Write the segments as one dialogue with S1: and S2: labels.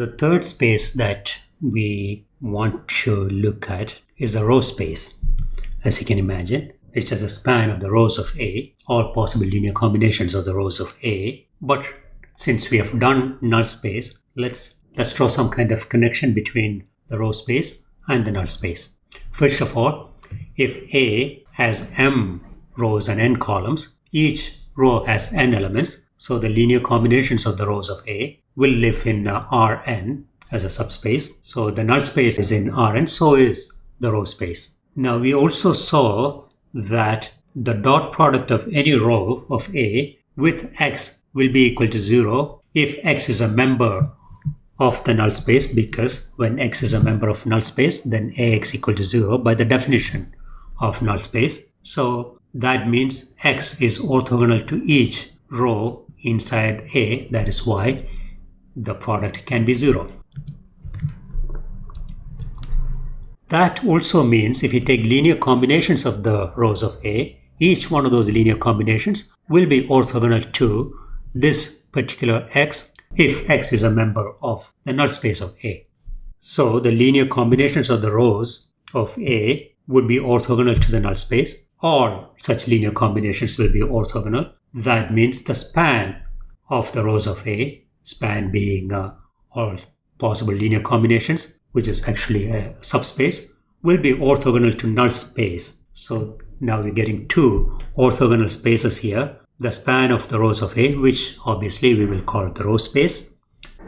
S1: the third space that we want to look at is a row space. As you can imagine, it's just a span of the rows of A, all possible linear combinations of the rows of A. But since we have done null space, let's draw some kind of connection between the row space and the null space. First of all, if A has m rows and n columns, each row has n elements, so the linear combinations of the rows of A will live in Rn as a subspace. So the null space is in Rn, so is the row space. Now we also saw that the dot product of any row of A with x will be equal to 0 if x is a member of the null space, because when x is a member of null space, then Ax equal to 0 by the definition of null space. So that means x is orthogonal to each row inside A. That is why the product can be 0. That also means if you take linear combinations of the rows of A, each one of those linear combinations will be orthogonal to this particular x if x is a member of the null space of A. So the linear combinations of the rows of A would be orthogonal to the null space. All such linear combinations will be orthogonal. That means the span of the rows of A, span being all possible linear combinations, which is actually a subspace, will be orthogonal to null space. So now we're getting two orthogonal spaces here. The span of the rows of A, which obviously we will call the row space,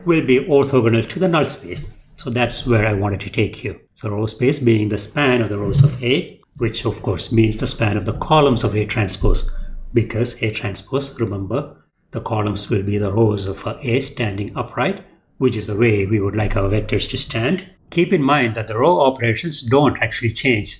S1: will be orthogonal to the null space. So that's where I wanted to take you. So row space being the span of the rows of A, which of course means the span of the columns of A transpose, because A transpose, remember, the columns will be the rows of A standing upright, which is the way we would like our vectors to stand. Keep in mind that the row operations don't actually change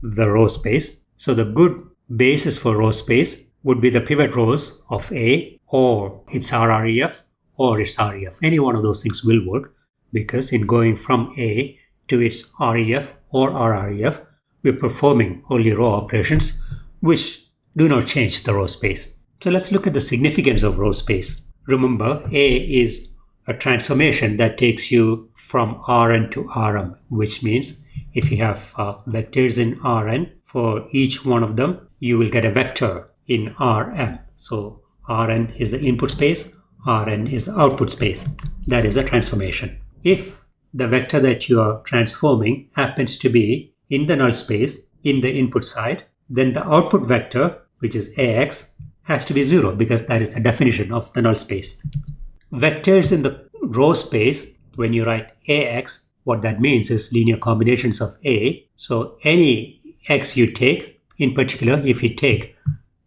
S1: the row space. So the good basis for row space would be the pivot rows of A, or its RREF, or its REF. Any one of those things will work, because in going from A to its REF or RREF, we're performing only row operations which do not change the row space. So let's look at the significance of row space. Remember, A is a transformation that takes you from Rn to Rm, which means if you have vectors in Rn, for each one of them, you will get a vector in Rm. So Rn is the input space, Rn is the output space. That is a transformation. If the vector that you are transforming happens to be in the null space, in the input side, then the output vector, which is Ax, has to be 0, because that is the definition of the null space. Vectors in the row space, when you write Ax, what that means is linear combinations of A. So any x you take, in particular, if you take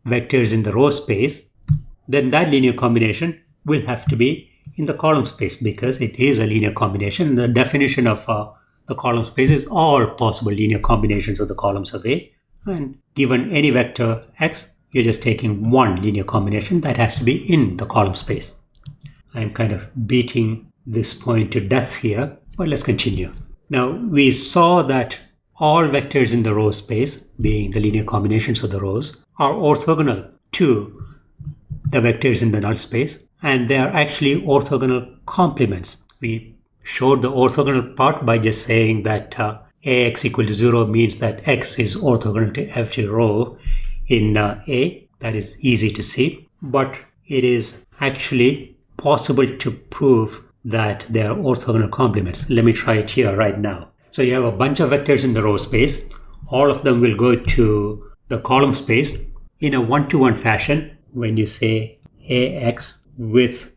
S1: vectors in the row space, then that linear combination will have to be in the column space, because it is a linear combination. The definition of the column space is all possible linear combinations of the columns of A. And given any vector x, you're just taking one linear combination that has to be in the column space. I'm kind of beating this point to death here, but let's continue. Now, we saw that all vectors in the row space, being the linear combinations of the rows, are orthogonal to the vectors in the null space, and they are actually orthogonal complements. We showed the orthogonal part by just saying that Ax equal to 0 means that x is orthogonal to every row in A. That is easy to see, but it is actually possible to prove that they are orthogonal complements. Let me try it here right now. So you have a bunch of vectors in the row space. All of them will go to the column space in a one-to-one fashion. When you say Ax with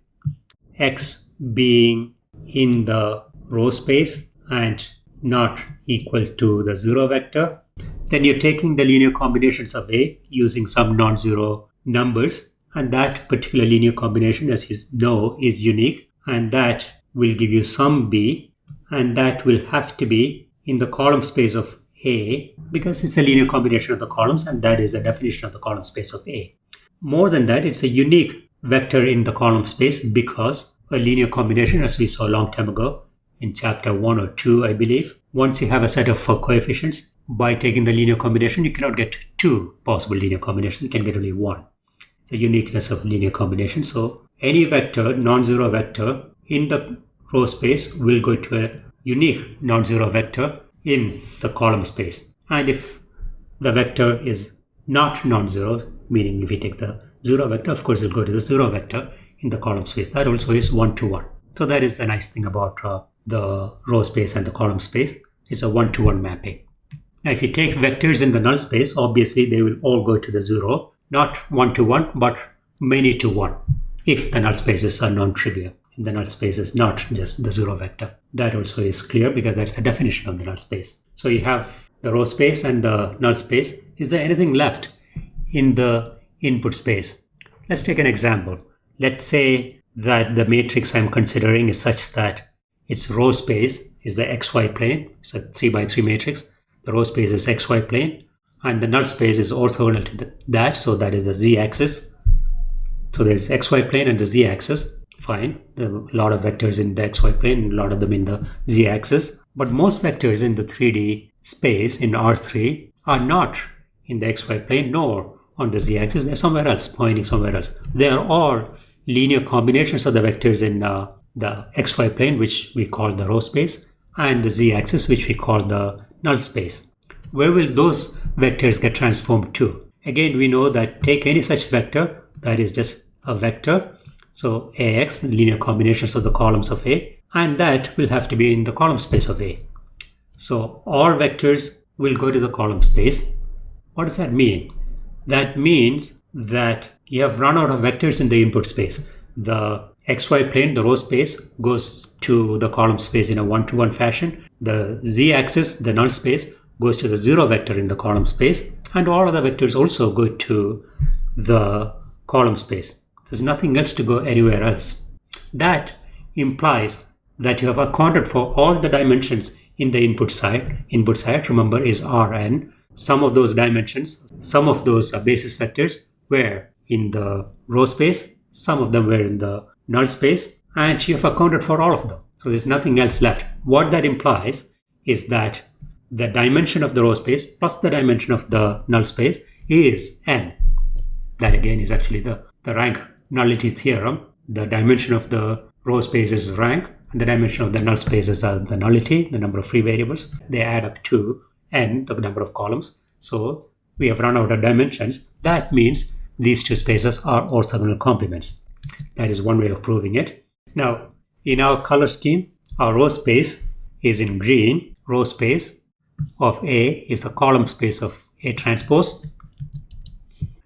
S1: x being in the row space and not equal to the 0 vector, then you're taking the linear combinations of A using some non-zero numbers, and that particular linear combination, as you know, is unique, and that will give you some B, and that will have to be in the column space of A, because it's a linear combination of the columns, and that is the definition of the column space of A. More than that, it's a unique vector in the column space, because a linear combination, as we saw a long time ago in chapter 1 or 2, I believe, once you have a set of coefficients, by taking the linear combination, you cannot get two possible linear combinations. You can get only one. It's the uniqueness of linear combination. So any vector, non-zero vector, in the row space will go to a unique non-zero vector in the column space. And if the vector is not non-zero, meaning if we take the zero vector, of course it will go to the zero vector in the column space. That also is one-to-one. So that is the nice thing about the row space and the column space. It's a one-to-one mapping. Now if you take vectors in the null space, obviously they will all go to the zero, not one-to-one, but many-to-one, if the null spaces are non-trivial. The null space is not just the zero vector. That also is clear because that's the definition of the null space. So you have the row space and the null space. Is there anything left in the input space? Let's take an example. Let's say that the matrix I'm considering is such that its row space is the xy plane. It's a 3x3 matrix. The row space is xy plane and the null space is orthogonal to that. So that is the z-axis. So there's xy plane and the z-axis. Fine. There are a lot of vectors in the xy plane and a lot of them in the z-axis. But most vectors in the 3D space in R3 are not in the xy plane nor on the z-axis. They're somewhere else, pointing somewhere else. They are all linear combinations of the vectors in the xy plane, which we call the row space, and the z-axis, which we call the null space. Where will those vectors get transformed to? Again, we know that take any such vector, that is just a vector. So AX, linear combinations of the columns of A, and that will have to be in the column space of A. So all vectors will go to the column space. What does that mean? That means that you have run out of vectors in the input space. The xy plane, the row space, goes to the column space in a one-to-one fashion. The z-axis, the null space, goes to the zero vector in the column space. And all other vectors also go to the column space. There's nothing else to go anywhere else. That implies that you have accounted for all the dimensions in the input side. Input side, remember, is Rn. Some of those dimensions, some of those basis vectors were in the row space, some of them were in the null space, and you have accounted for all of them. So there's nothing else left. What that implies is that the dimension of the row space plus the dimension of the null space is n. That again is actually the Rank-Nullity Theorem. The dimension of the row space is rank, and the dimension of the null space is the nullity, the number of free variables. They add up to n, the number of columns. So we have run out of dimensions. That means these two spaces are orthogonal complements. That is one way of proving it. Now, in our color scheme, our row space is in green. Row space of A is the column space of A transpose.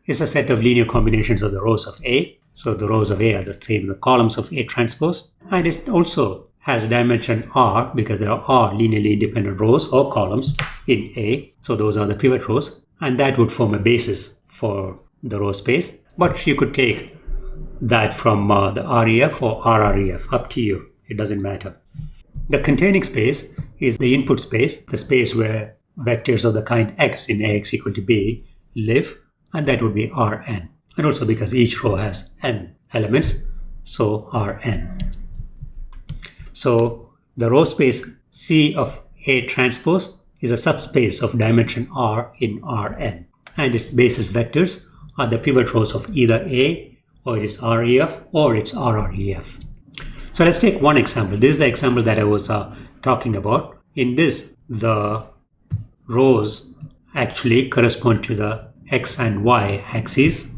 S1: It's a set of linear combinations of the rows of A. So the rows of A are the same as the columns of A transpose. And it also has a dimension R because there are linearly independent rows or columns in A. So those are the pivot rows. And that would form a basis for the row space. But you could take that from the REF or RREF, up to you. It doesn't matter. The containing space is the input space, the space where vectors of the kind X in AX equal to B live. And that would be Rn. And also because each row has n elements, so Rn. So the row space C of A transpose is a subspace of dimension R in Rn. And its basis vectors are the pivot rows of either A, or it is REF, or it's RREF. So let's take one example. This is the example that I was talking about. In this, the rows actually correspond to the X and Y axes.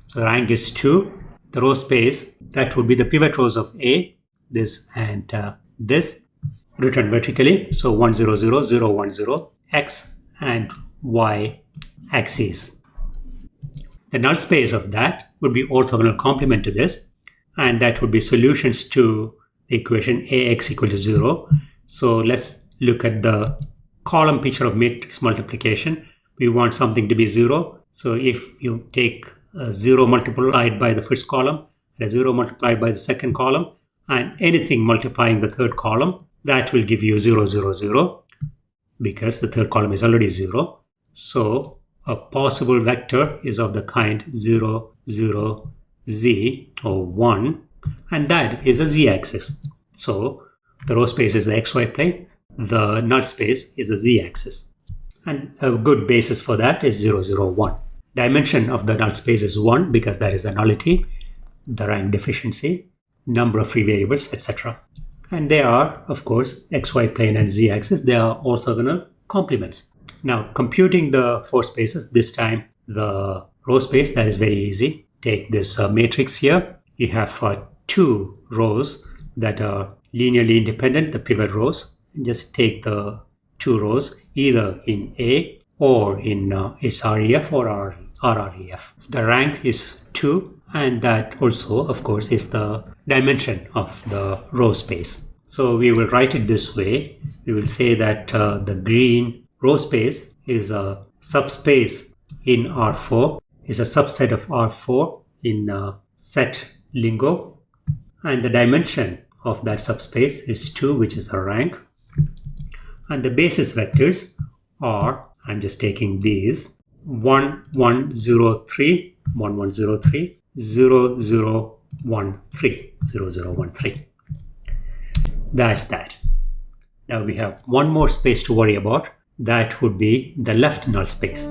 S1: So rank is 2. The row space, that would be the pivot rows of A, this and this, written vertically. So 1, 0, 0, 0, 1, 0, X and Y axes. The null space of that would be orthogonal complement to this, and that would be solutions to the equation AX equal to 0. So let's look at the column picture of matrix multiplication. We want something to be 0. So if you take a 0 multiplied by the first column, and a 0 multiplied by the second column, and anything multiplying the third column, that will give you 0, 0, 0, because the third column is already 0. So a possible vector is of the kind 0, 0, z, or 1, and that is a z-axis. So the row space is the xy plane, the null space is the z-axis. And a good basis for that is 0, 0, 1. Dimension of the null space is 1 because that is the nullity, the rank deficiency, number of free variables, etc. And they are, of course, xy plane and z-axis. They are orthogonal complements. Now, computing the 4 spaces, this time the row space, that is very easy. Take this matrix here. You have 2 rows that are linearly independent, the pivot rows. Just take the 2 rows either in A or in its REF or RREF. The rank is 2, and that also, of course, is the dimension of the row space. So we will write it this way. We will say that the green row space is a subspace in R4, is a subset of R4 in set lingo, and the dimension of that subspace is 2, which is the rank. And the basis vectors are, I'm just taking these, 1, 1, 0, 3, 1, 1, 0, 3, 0, 0, 1, 3, 0, 0, 1, 3. That's that. Now we have one more space to worry about. That would be the left null space.